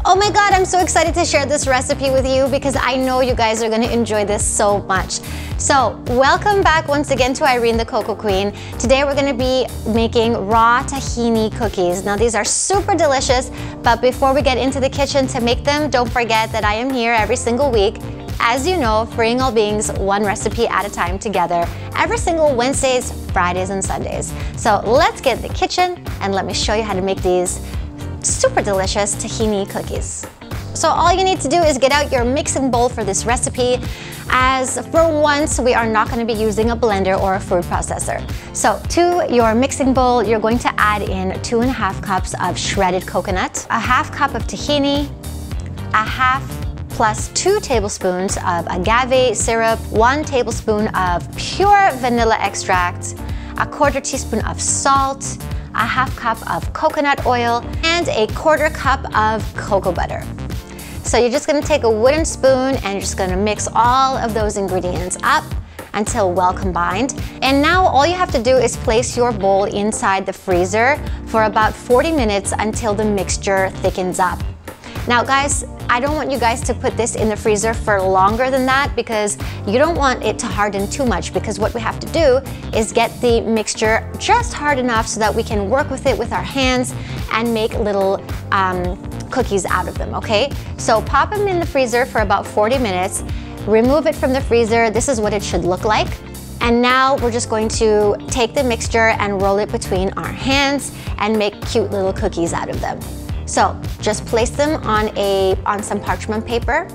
Oh my God, I'm so excited to share this recipe with you because I know you guys are gonna enjoy this so much. So, welcome back once again to Irene the Cocoa Queen. Today we're gonna be making raw tahini cookies. Now these are super delicious, but before we get into the kitchen to make them, don't forget that I am here every single week. As you know, freeing all beings one recipe at a time together, every single Wednesdays, Fridays, and Sundays. So let's get in the kitchen and let me show you how to make these super delicious tahini cookies. So all you need to do is get out your mixing bowl for this recipe, as for once we are not going to be using a blender or a food processor. So to your mixing bowl, you're going to add in 2.5 cups of shredded coconut, a half cup of tahini, a half plus 2 tablespoons of agave syrup, 1 tablespoon of pure vanilla extract, a 1/4 teaspoon of salt, a half cup of coconut oil, and a 1/4 cup of cocoa butter. So you're just gonna take a wooden spoon and you're just gonna mix all of those ingredients up until well combined. And now all you have to do is place your bowl inside the freezer for about 40 minutes until the mixture thickens up. Now guys, I don't want you guys to put this in the freezer for longer than that because you don't want it to harden too much, because what we have to do is get the mixture just hard enough so that we can work with it with our hands and make little cookies out of them, okay? So pop them in the freezer for about 40 minutes, remove it from the freezer. This is what it should look like. And now we're just going to take the mixture and roll it between our hands and make cute little cookies out of them. So just place them on some parchment paper.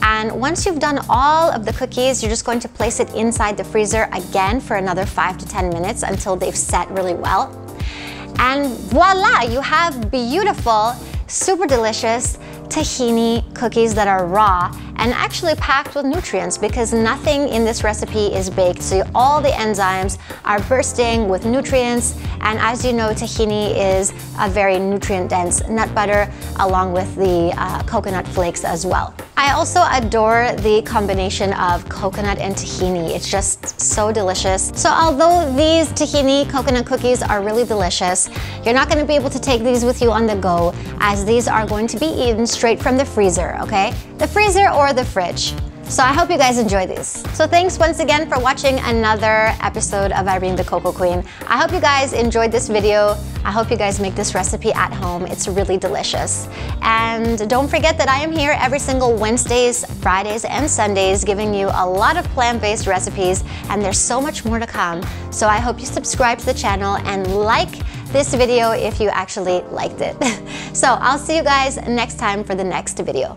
And once you've done all of the cookies, you're just going to place it inside the freezer again for another 5 to 10 minutes until they've set really well. And voila, you have beautiful, super delicious tahini cookies that are raw and actually packed with nutrients, because nothing in this recipe is baked. So all the enzymes are bursting with nutrients. And as you know, tahini is a very nutrient-dense nut butter along with the coconut flakes as well. I also adore the combination of coconut and tahini. It's just so delicious. So although these tahini coconut cookies are really delicious, you're not going to be able to take these with you on the go, as these are going to be eaten straight from the freezer, okay? The freezer or the fridge. So I hope you guys enjoy these. So thanks once again for watching another episode of Irene the Cocoa Queen. I hope you guys enjoyed this video. I hope you guys make this recipe at home. It's really delicious. And don't forget that I am here every single Wednesdays, Fridays, and Sundays giving you a lot of plant-based recipes, and there's so much more to come. So I hope you subscribe to the channel and like this video if you actually liked it. So I'll see you guys next time for the next video.